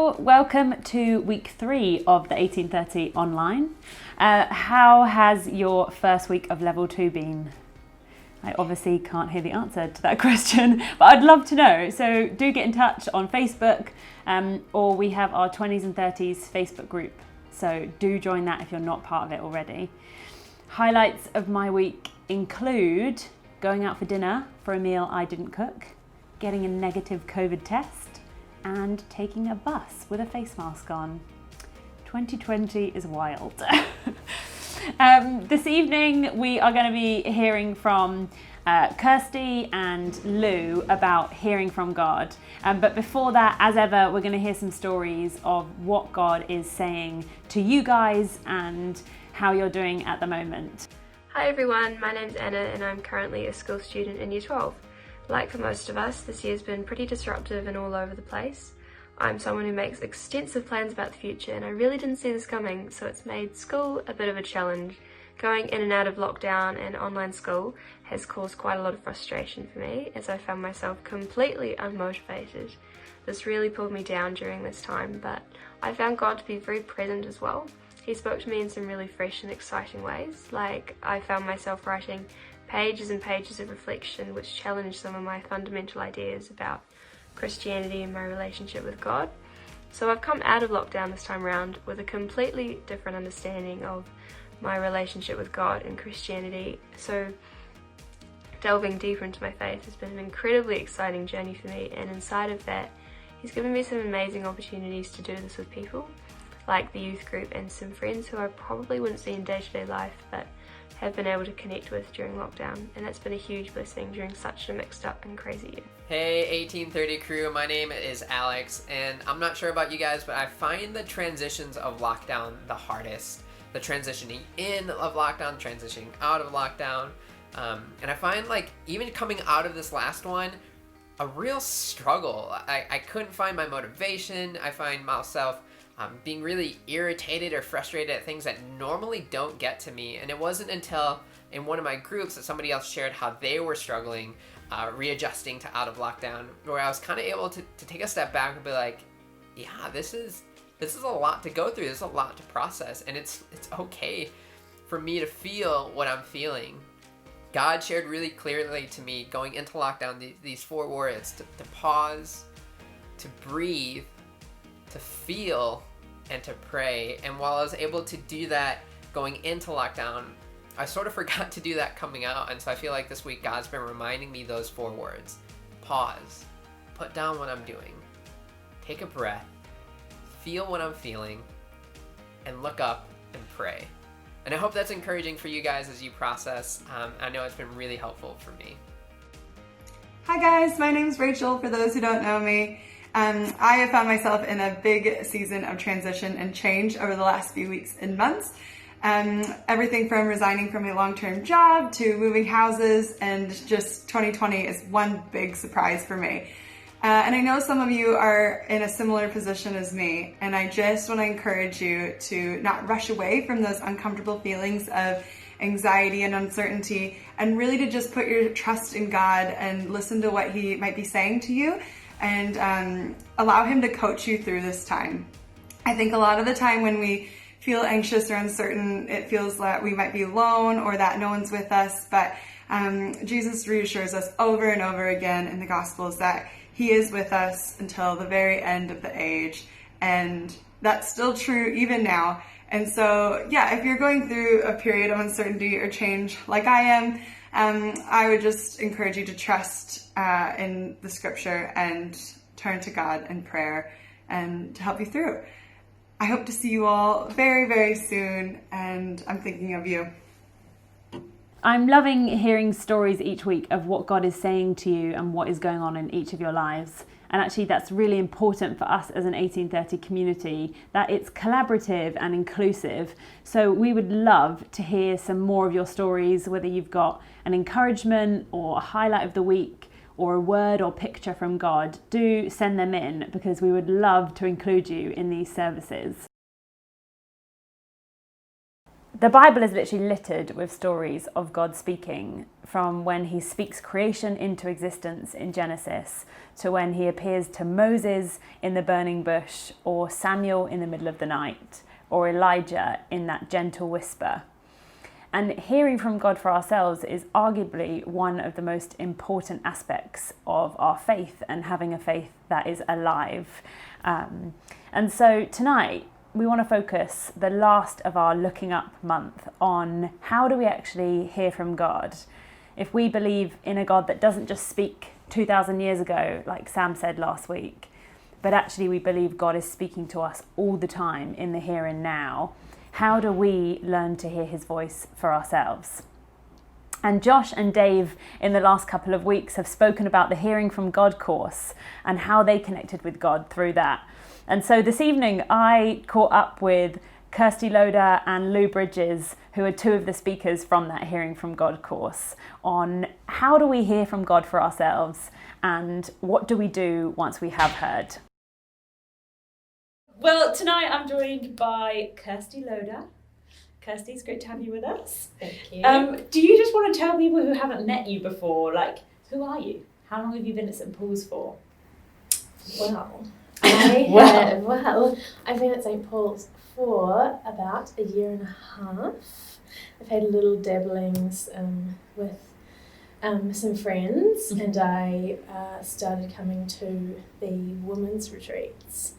all, welcome to week 3 of the 1830 online. How has your first week of level 2 been? I obviously can't hear the answer to that question, but I'd love to know. So do get in touch on Facebook, or we have our 20s and 30s Facebook group. So do join that if you're not part of it already. Highlights of my week include going out for dinner for a meal I didn't cook, getting a negative COVID test, and taking a bus with a face mask on. 2020 is wild. This evening we are going to be hearing from Kirsty and Lou about hearing from God. But before that, as ever, we're going to hear some stories of what God is saying to you guys and how you're doing at the moment. Hi everyone, my name's Anna and I'm currently a school student in Year 12. Like for most of us, this year's been pretty disruptive and all over the place. I'm someone who makes extensive plans about the future and I really didn't see this coming, so it's made school a bit of a challenge. Going in and out of lockdown and online school has caused quite a lot of frustration for me as I found myself completely unmotivated. This really pulled me down during this time, but I found God to be very present as well. He spoke to me in some really fresh and exciting ways, like I found myself writing pages and pages of reflection which challenged some of my fundamental ideas about Christianity and my relationship with God. So I've come out of lockdown this time around with a completely different understanding of my relationship with God and Christianity. So delving deeper into my faith has been an incredibly exciting journey for me, and inside of that He's given me some amazing opportunities to do this with people, like the youth group and some friends who I probably wouldn't see in day-to-day life but have been able to connect with during lockdown, and that's been a huge blessing during such a mixed up and crazy year. Hey 1830 crew, my name is Alex, and I'm not sure about you guys, but I find the transitions of lockdown the hardest. The transitioning in of lockdown, transitioning out of lockdown, and I find like even coming out of this last one, a real struggle. I couldn't find my motivation. I find myself being really irritated or frustrated at things that normally don't get to me. And it wasn't until in one of my groups that somebody else shared how they were struggling readjusting to out of lockdown, where I was kind of able to take a step back and be like, yeah, this is a lot to go through. There's a lot to process, and it's okay for me to feel what I'm feeling. God shared really clearly to me going into lockdown these 4 words: to pause, to breathe, to feel, and to pray. And while I was able to do that going into lockdown, I sort of forgot to do that coming out. And so I feel like this week God's been reminding me those 4 words: pause, put down what I'm doing, take a breath, feel what I'm feeling, and look up and pray. And I hope that's encouraging for you guys as you process. I know it's been really helpful for me. Hi guys, my name's Rachel, for those who don't know me. I have found myself in a big season of transition and change over the last few weeks and months. Everything from resigning from a long-term job to moving houses, and just 2020 is one big surprise for me. And I know some of you are in a similar position as me, and I just want to encourage you to not rush away from those uncomfortable feelings of anxiety and uncertainty, and really to just put your trust in God and listen to what He might be saying to you, and allow Him to coach you through this time. I think a lot of the time when we feel anxious or uncertain, it feels that we might be alone or that no one's with us, but Jesus reassures us over and over again in the Gospels that He is with us until the very end of the age, and that's still true even now. And so, yeah, if you're going through a period of uncertainty or change like I am, I would just encourage you to trust in the scripture and turn to God in prayer and to help you through. I hope to see you all very, very soon, and I'm thinking of you. I'm loving hearing stories each week of what God is saying to you and what is going on in each of your lives. And actually that's really important for us as an 1830 community, that it's collaborative and inclusive. So we would love to hear some more of your stories, whether you've got an encouragement or a highlight of the week or a word or picture from God. Do send them in, because we would love to include you in these services. The Bible is literally littered with stories of God speaking, from when he speaks creation into existence in Genesis to when he appears to Moses in the burning bush, or Samuel in the middle of the night, or Elijah in that gentle whisper. And hearing from God for ourselves is arguably one of the most important aspects of our faith, and having a faith that is alive. And so tonight, we want to focus the last of our Looking Up month on how do we actually hear from God. If we believe in a God that doesn't just speak 2,000 years ago, like Sam said last week, but actually we believe God is speaking to us all the time in the here and now, how do we learn to hear his voice for ourselves? And Josh and Dave in the last couple of weeks have spoken about the Hearing from God course and how they connected with God through that. And so this evening I caught up with Kirsty Loader and Lou Bridges, who are two of the speakers from that Hearing from God course, on how do we hear from God for ourselves and what do we do once we have heard. Well, tonight I'm joined by Kirsty Loader. Kirsty, it's great to have you with us. Thank you. Do you just want to tell people who haven't met you before, like, who are you? How long have you been at St. Paul's for? Well, I've been at St. Paul's for about a year and a half. I've had little dabblings with some friends, and I started coming to the women's retreats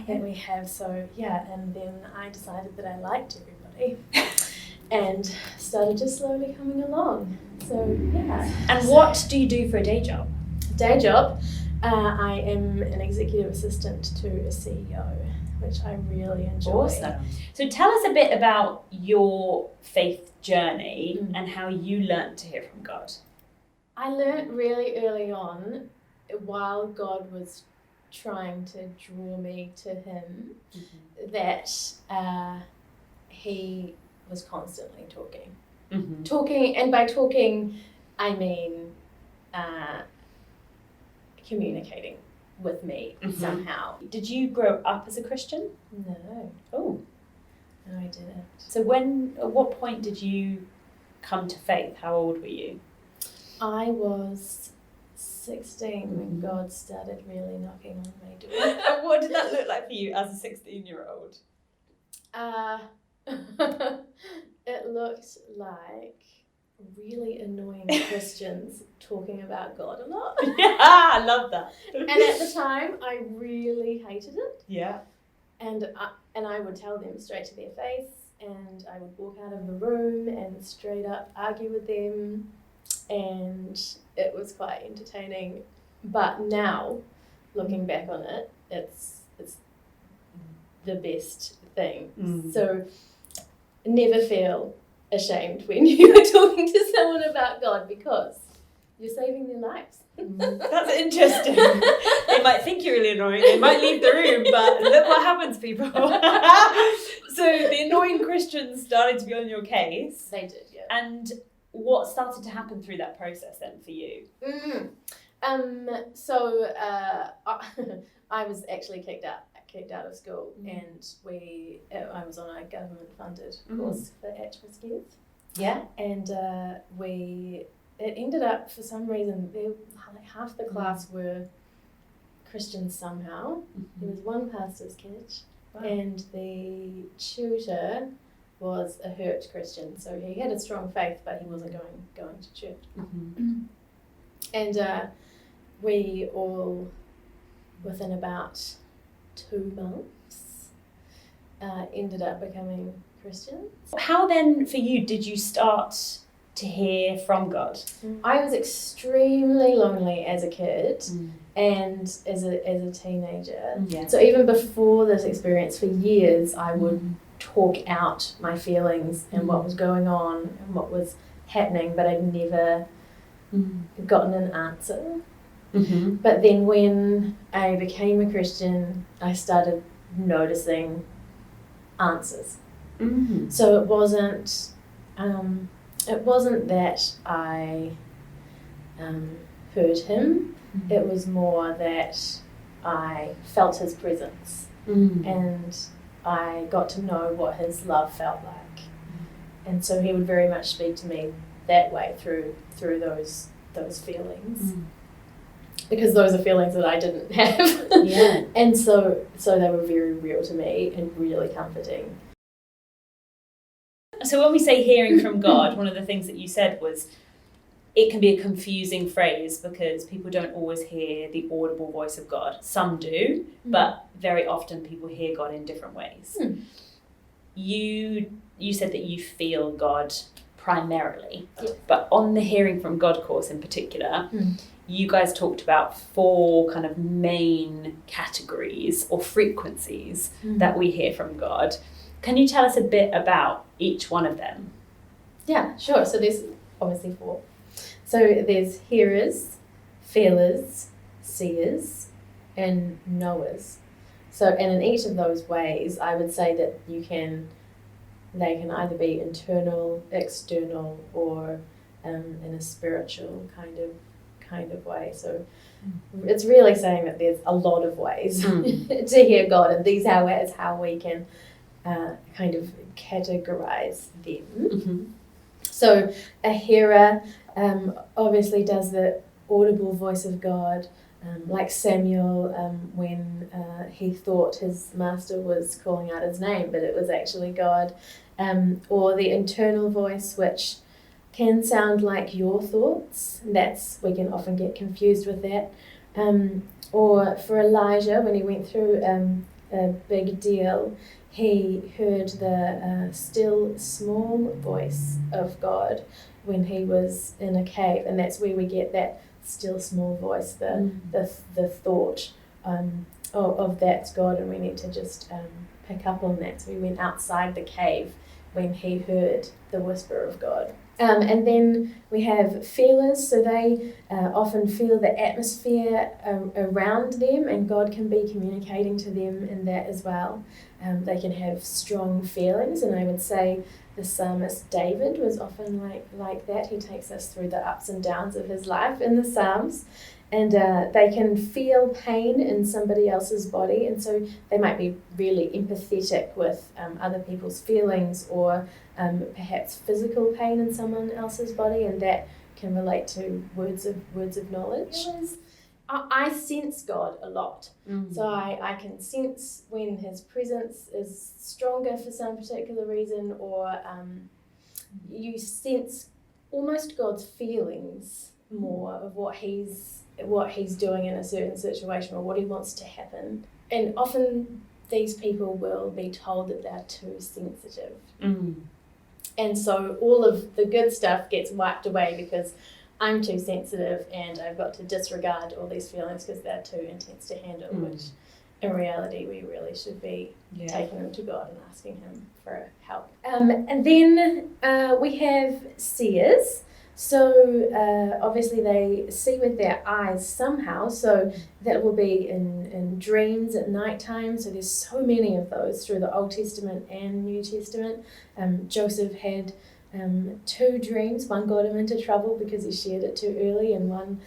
that we have. So and then I decided that I liked everybody and started just slowly coming along. So And what do you do for a day job? Day job. I am an executive assistant to a CEO, which I really enjoy. Awesome. So tell us a bit about your faith journey and how you learnt to hear from God. I learnt really early on, while God was trying to draw me to him, that he was constantly talking. Talking, and by talking, I mean communicating with me somehow. Did you grow up as a Christian? No. Oh. No, I didn't. So at what point did you come to faith? How old were you? I was 16 when God started really knocking on my door. And what did that look like for you as a 16-year-old? It looked like really annoying Christians talking about God a lot. Yeah, I love that. And at the time, I really hated it. Yeah. And I would tell them straight to their face, and I would walk out of the room and straight up argue with them, and it was quite entertaining. But now, looking back on it, it's the best thing. So never feel ashamed when you are talking to someone about God, because you're saving their lives. That's interesting. They might think you're really annoying, they might leave the room, but look what happens, people. So the annoying Christians started to be on your case. They did, yeah. And what started to happen through that process then for you? So I was actually kicked out of school, and I was on a government-funded course for at-risk youth. Yeah. And it ended up, for some reason, like half the class were Christians somehow. There was one pastor's kid, and the tutor was a hurt Christian, so he had a strong faith, but he wasn't going to church. And we all, within about 2 months, ended up becoming Christians. How then, for you, did you start to hear from God? I was extremely lonely as a kid and as a teenager. Yeah. So even before this experience, for years, I would talk out my feelings and what was going on and what was happening, but I'd never gotten an answer. But then when I became a Christian, I started noticing answers. So it wasn't that I heard him. It was more that I felt his presence, and I got to know what his love felt like. And so he would very much speak to me that way through those feelings. Because those are feelings that I didn't have. Yeah. And so they were very real to me and really comforting. So when we say hearing from God, one of the things that you said was it can be a confusing phrase because people don't always hear the audible voice of God. Some do, but very often people hear God in different ways. You said that you feel God primarily, but on the Hearing from God course in particular, you guys talked about 4 kind of main categories or frequencies that we hear from God. Can you tell us a bit about each one of them? Yeah, sure. So there's obviously 4. So there's hearers, feelers, seers, and knowers. So, and in each of those ways, I would say that they can either be internal, external, or in a spiritual kind of way. So it's really saying that there's a lot of ways to hear God, and these is how we can kind of categorize them. So a hearer obviously does the audible voice of God, like Samuel when he thought his master was calling out his name, but it was actually God. Or the internal voice, which can sound like your thoughts. We can often get confused with that. Or for Elijah, when he went through a big deal, he heard the still small voice of God when he was in a cave, and that's where we get that still small voice, the thought of that's God, and we need to just pick up on that. So we went outside the cave when he heard the whisper of God. And then we have feelers, so they often feel the atmosphere around them, and God can be communicating to them in that as well. They can have strong feelings, and I would say the psalmist David was often like that. He takes us through the ups and downs of his life in the Psalms, and they can feel pain in somebody else's body, and so they might be really empathetic with other people's feelings, or perhaps physical pain in someone else's body, and that can relate to words of knowledge. I sense God a lot. So I can sense when his presence is stronger for some particular reason, or you sense almost God's feelings more of what he's doing in a certain situation, or what he wants to happen. And often these people will be told that they're too sensitive. And so all of the good stuff gets wiped away because I'm too sensitive and I've got to disregard all these feelings because they're too intense to handle, which in reality we really should be taking them to God and asking him for help. And then we have seers. So obviously they see with their eyes somehow, so that will be in dreams at night time. So there's so many of those through the Old Testament and New Testament. Joseph had 2 dreams. One got him into trouble because he shared it too early, and one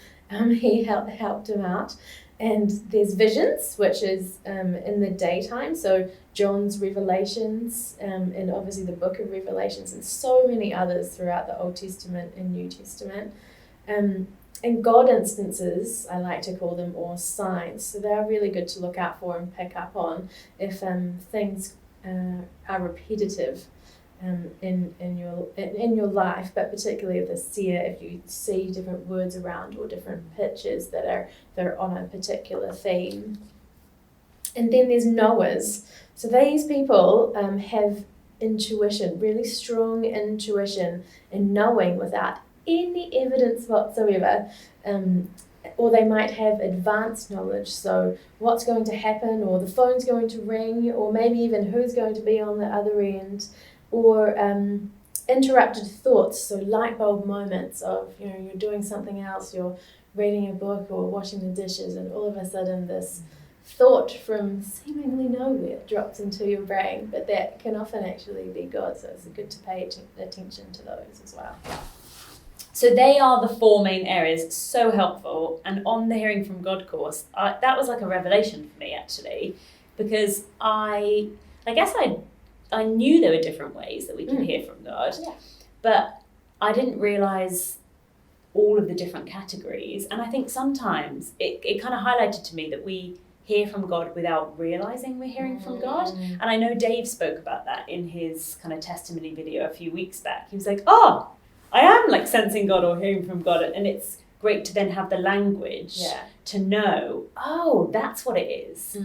he helped him out. And there's visions, which is in the daytime. So John's Revelations, and obviously the book of Revelations, and so many others throughout the Old Testament and New Testament. And God instances, I like to call them, or signs. So they're really good to look out for and pick up on if things are repetitive in your life, but particularly of the seer, if you see different words around or different pictures that are on a particular theme. And then there's knowers. So these people have intuition, really strong intuition, and knowing without any evidence whatsoever. Or they might have advanced knowledge, so what's going to happen, or the phone's going to ring, or maybe even who's going to be on the other end. Or interrupted thoughts, so light bulb moments of, you're doing something else, you're reading a book or washing the dishes, and all of a sudden this thought from seemingly nowhere drops into your brain, but that can often actually be God, so it's good to pay attention to those as well. So they are the 4 main areas, so helpful. And on the Hearing from God course, that was like a revelation for me actually, because I guess I knew there were different ways that we can hear from God, but I didn't realise all of the different categories. And I think sometimes it kind of highlighted to me that we hear from God without realising we're hearing from God. And I know Dave spoke about that in his kind of testimony video a few weeks back. He was like, oh, I am like sensing God or hearing from God. And it's great to then have the language to know, oh, that's what it is.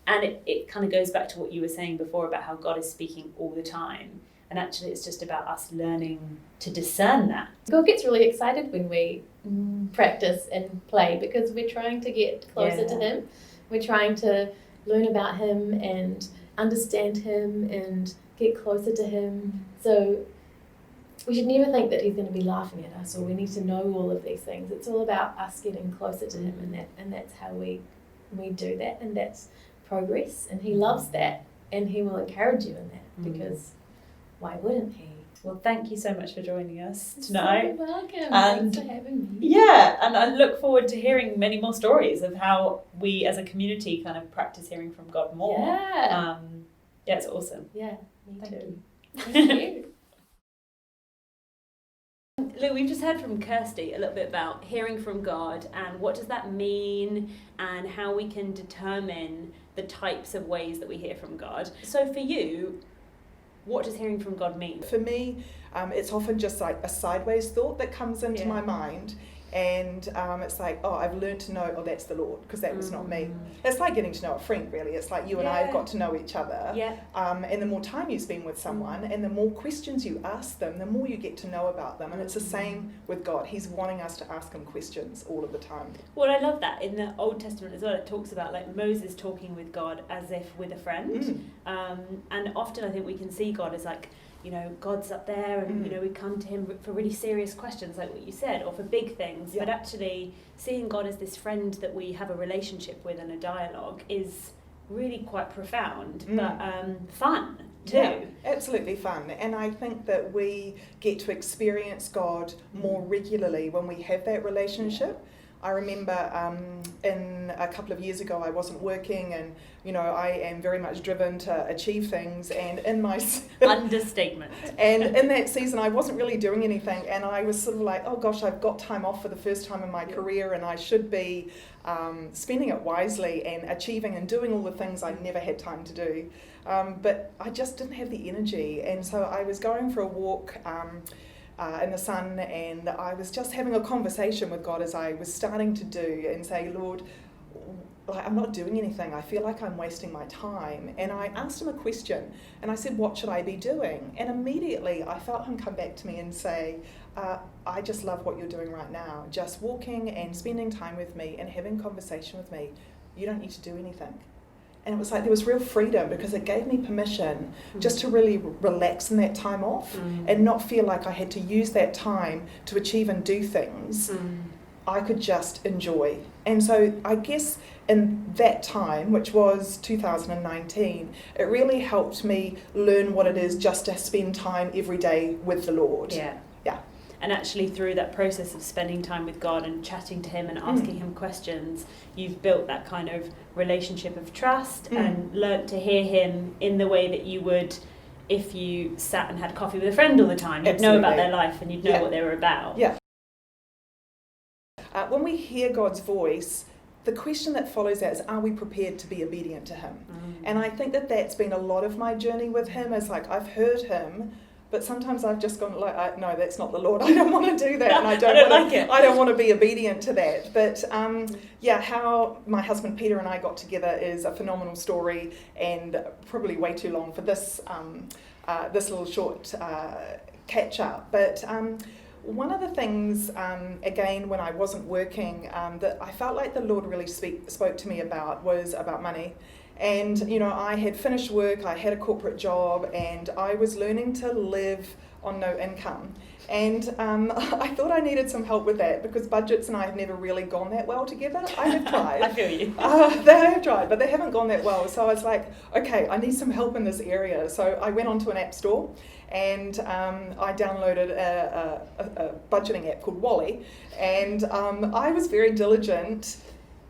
And it kind of goes back to what you were saying before about how God is speaking all the time. And actually it's just about us learning to discern that. God gets really excited when we practice and play because we're trying to get closer to him. We're trying to learn about him and understand him and get closer to him. So we should never think that he's going to be laughing at us or we need to know all of these things. It's all about us getting closer to him, and that's how we do that, and that's progress, and he loves that, and he will encourage you in that because why wouldn't he? Well, thank you so much for joining us tonight. You're welcome. And thanks for having me. Yeah, and I look forward to hearing many more stories of how we as a community kind of practice hearing from God more. Yeah. Yeah, it's awesome. Yeah, me Thank too. you. Thank you. Look, we've just heard from Kirsty a little bit about hearing from God and what does that mean and how we can determine the types of ways that we hear from God. So for you, what does hearing from God mean? For me, it's often just like a sideways thought that comes into my mind. And it's like, oh, I've learned to know, oh, that's the Lord, because that was not me. It's like getting to know a friend, really. It's like you and I have got to know each other. Yeah. And the more time you spend with someone and the more questions you ask them, the more you get to know about them. And it's the same with God. He's wanting us to ask him questions all of the time. Well, I love that. In the Old Testament as well, it talks about like Moses talking with God as if with a friend. And often I think we can see God as like, you know, God's up there and, you know, we come to him for really serious questions like what you said, or for big things. But actually seeing God as this friend that we have a relationship with and a dialogue is really quite profound, but fun too. Yeah, absolutely fun. And I think that we get to experience God more regularly when we have that relationship. I remember in a couple of years ago I wasn't working, and you know I am very much driven to achieve things, and in my understatement and in that season I wasn't really doing anything, and I was sort of like, oh gosh, I've got time off for the first time in my career, and I should be spending it wisely and achieving and doing all the things I never had time to do, but I just didn't have the energy, and so I was going for a walk in the sun, and I was just having a conversation with God as I was starting to do, and say, Lord, I'm not doing anything. I feel like I'm wasting my time. And I asked him a question, and I said, what should I be doing? And immediately I felt him come back to me and say, I just love what you're doing right now. Just walking and spending time with me and having conversation with me. You don't need to do anything. And it was like there was real freedom because it gave me permission just to really relax in that time off and not feel like I had to use that time to achieve and do things. I could just enjoy. And so I guess in that time, which was 2019, it really helped me learn what it is just to spend time every day with the Lord. Yeah. Yeah. And actually through that process of spending time with God and chatting to him and asking him questions, you've built that kind of relationship of trust and learnt to hear him in the way that you would if you sat and had coffee with a friend all the time. You'd know about their life and you'd know what they were about. Yeah. When we hear God's voice, the question that follows that is, are we prepared to be obedient to him? And I think that that's been a lot of my journey with him, is like I've heard him, but sometimes I've just gone like, no, that's not the Lord. I don't want to do that, and I don't want to be obedient to that. But how my husband Peter and I got together is a phenomenal story, and probably way too long for this this little short catch up. But one of the things, again, when I wasn't working, that I felt like the Lord really spoke to me about was about money. And, you know, I had finished work, I had a corporate job, and I was learning to live on no income. And I thought I needed some help with that because budgets and I have never really gone that well together. I have tried. I feel you. They have tried, but they haven't gone that well. So I was like, okay, I need some help in this area. So I went onto an app store and I downloaded a budgeting app called Wally. And I was very diligent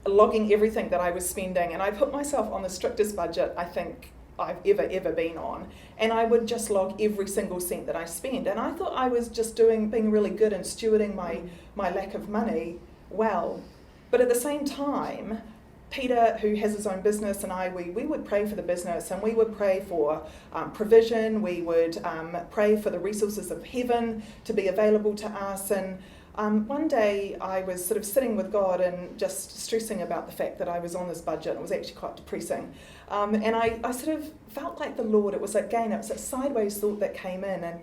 logging everything that I was spending, and I put myself on the strictest budget I think I've ever been on, and I would just log every single cent that I spend. And I thought I was just being really good and stewarding my lack of money well. But at the same time, Peter, who has his own business, and we would pray for the business, and we would pray for provision, we would pray for the resources of heaven to be available to us. And one day I was sort of sitting with God and just stressing about the fact that I was on this budget. It was actually quite depressing. And I sort of felt like the Lord, it was a sideways thought that came in, and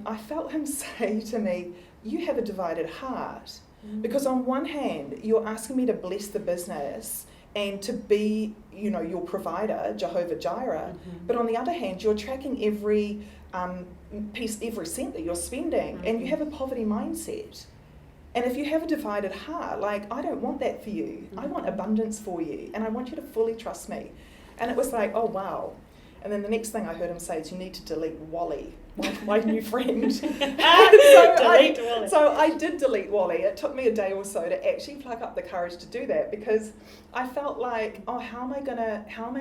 I felt him say to me, you have a divided heart. Because on one hand, you're asking me to bless the business and to be, your provider, Jehovah Jireh. But on the other hand, you're tracking every every cent that you're spending, and you have a poverty mindset. And if you have a divided heart, I don't want that for you. I want abundance for you, and I want you to fully trust me. And it was like, oh, wow. And then the next thing I heard him say is, you need to delete Wally, my new friend. So I did delete Wally. It took me a day or so to actually pluck up the courage to do that, because I felt like, oh, how am I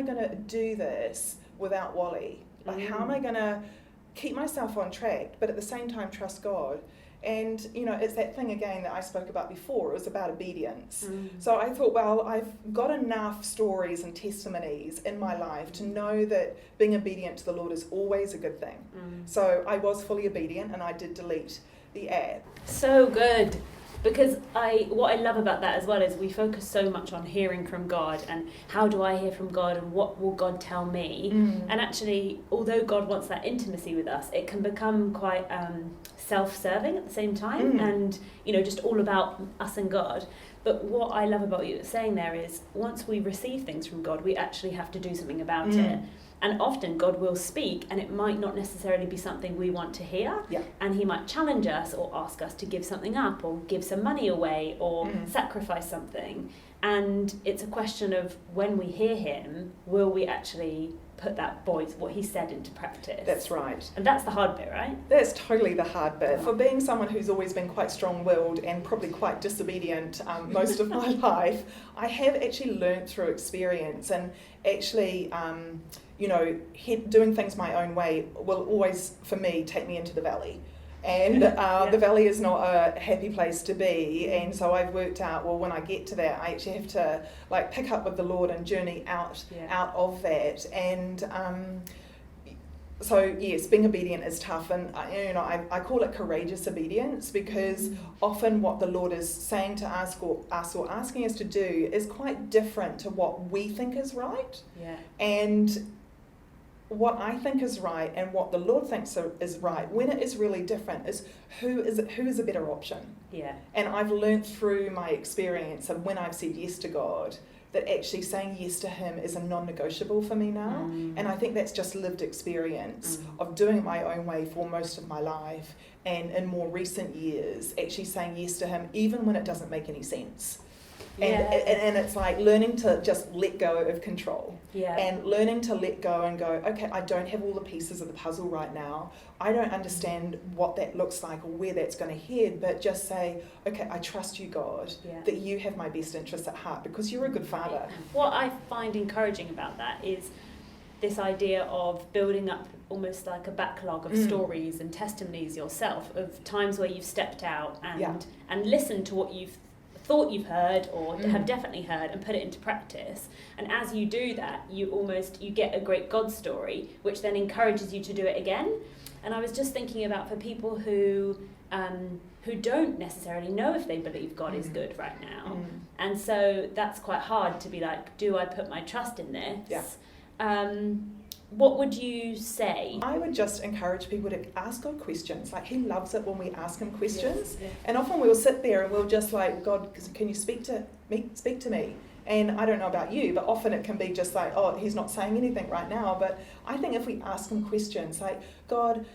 gonna do this without Wally? How am I gonna keep myself on track, but at the same time trust God? And, it's that thing again that I spoke about before. It was about obedience. So I thought, well, I've got enough stories and testimonies in my life to know that being obedient to the Lord is always a good thing. So I was fully obedient, and I did delete the app. So good. Because what I love about that as well is we focus so much on hearing from God and how do I hear from God and what will God tell me. And actually, although God wants that intimacy with us, it can become quite self-serving at the same time and, just all about us and God. But what I love about what you were saying there is once we receive things from God, we actually have to do something about it. And often God will speak, and it might not necessarily be something we want to hear. And he might challenge us or ask us to give something up or give some money away or sacrifice something. And it's a question of when we hear him, will we actually put that voice, what he said, into practice? That's right. And that's the hard bit, right? That's totally the hard bit. For being someone who's always been quite strong-willed and probably quite disobedient most of my life, I have actually learnt through experience, and actually doing things my own way will always, for me, take me into the valley. And the valley is not a happy place to be. And so I've worked out, well, when I get to that, I actually have to pick up with the Lord and journey out of that. And so yes, being obedient is tough, and I call it courageous obedience, because often what the Lord is saying to us or asking us to do is quite different to what we think is right. And what I think is right and what the Lord thinks is right, when it is really different, is who is a better option. And I've learnt through my experience of when I've said yes to God, that actually saying yes to him is a non-negotiable for me now. And I think that's just lived experience of doing it my own way for most of my life, and in more recent years actually saying yes to him even when it doesn't make any sense. And it's like learning to just let go of control, and learning to let go and go, okay, I don't have all the pieces of the puzzle right now. I don't understand what that looks like or where that's going to head, but just say, okay, I trust you, God, that you have my best interests at heart, because you're a good father. What I find encouraging about that is this idea of building up almost like a backlog of stories and testimonies yourself of times where you've stepped out and listened to what you've thought you've heard or have definitely heard and put it into practice. And as you do that, you get a great God story, which then encourages you to do it again. And I was just thinking about for people who don't necessarily know if they believe God is good right now. And so that's quite hard to be like, do I put my trust in this? What would you say? I would just encourage people to ask God questions. He loves it when we ask him questions. And often we'll sit there and we'll just God, can you speak to me? And I don't know about you, but often it can be just oh, he's not saying anything right now. But I think if we ask him questions God,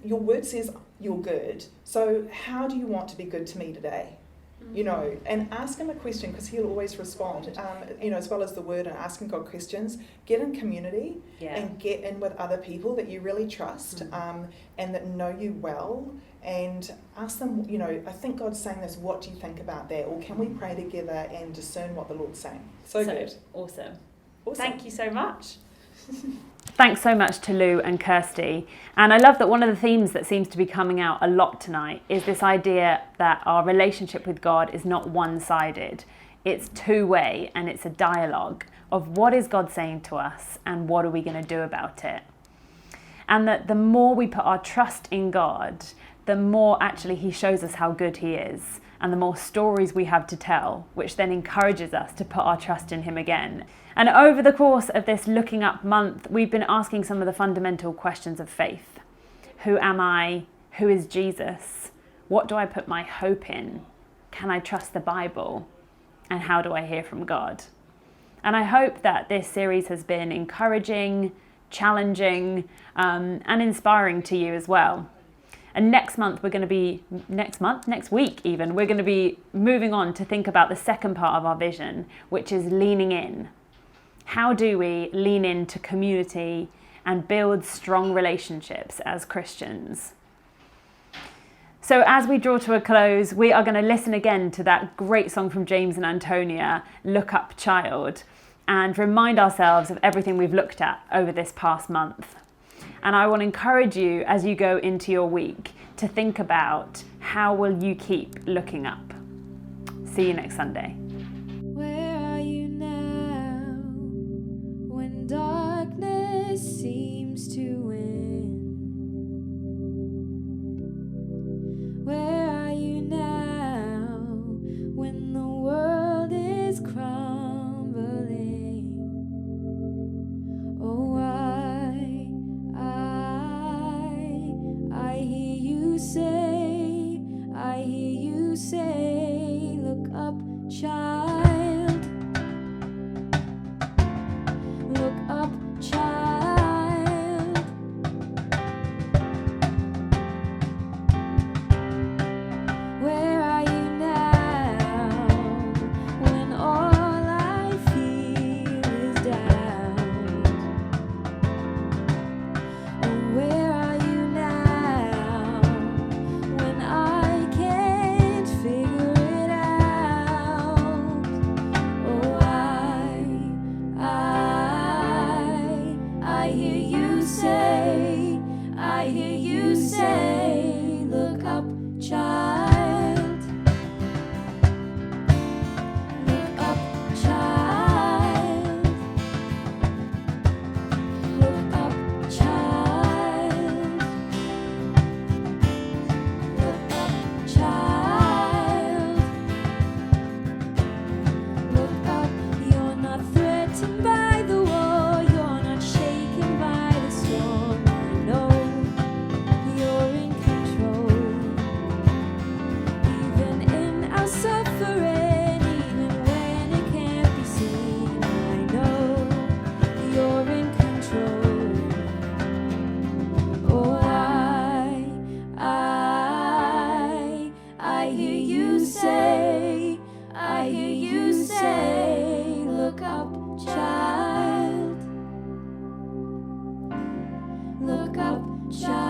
your word says you're good. So how do you want to be good to me today? And ask him a question, because he'll always respond, as well as the word and asking God questions. Get in community and get in with other people that you really trust and that know you well, and ask them, I think God's saying this, what do you think about that? Or can we pray together and discern what the Lord's saying? So good. Awesome. Thank you so much. Thanks so much to Lou and Kirsty. And I love that one of the themes that seems to be coming out a lot tonight is this idea that our relationship with God is not one-sided. It's two-way, and it's a dialogue of what is God saying to us and what are we going to do about it. And that the more we put our trust in God, the more actually he shows us how good he is, and the more stories we have to tell, which then encourages us to put our trust in him again. And over the course of this Looking Up month, we've been asking some of the fundamental questions of faith. Who am I? Who is Jesus? What do I put my hope in? Can I trust the Bible? And how do I hear from God? And I hope that this series has been encouraging, challenging, and inspiring to you as well. And next week even, we're going to be moving on to think about the second part of our vision, which is leaning in. How do we lean into community and build strong relationships as Christians? So as we draw to a close, we are going to listen again to that great song from James and Antonia, Look Up Child, and remind ourselves of everything we've looked at over this past month. And I want to encourage you as you go into your week to think about how will you keep looking up. See you next Sunday. Where are you now when darkness seems to win? Where are you now when the world is crumbling? Oh, I hear you say, look up, child. Look up, child. Where are you now when all I feel is doubt? Oh, where are you now when I can't figure it out? Oh, I hear you say, look up, child. Look up, child. Look up, child. Look up, child. Look up, you're not threatened by the war, you're not shaken by the storm. I know you're in control. Even in our suffering, even when it can't be seen, I know you're in control. Oh, I hear you say, look up, child. Look up, child.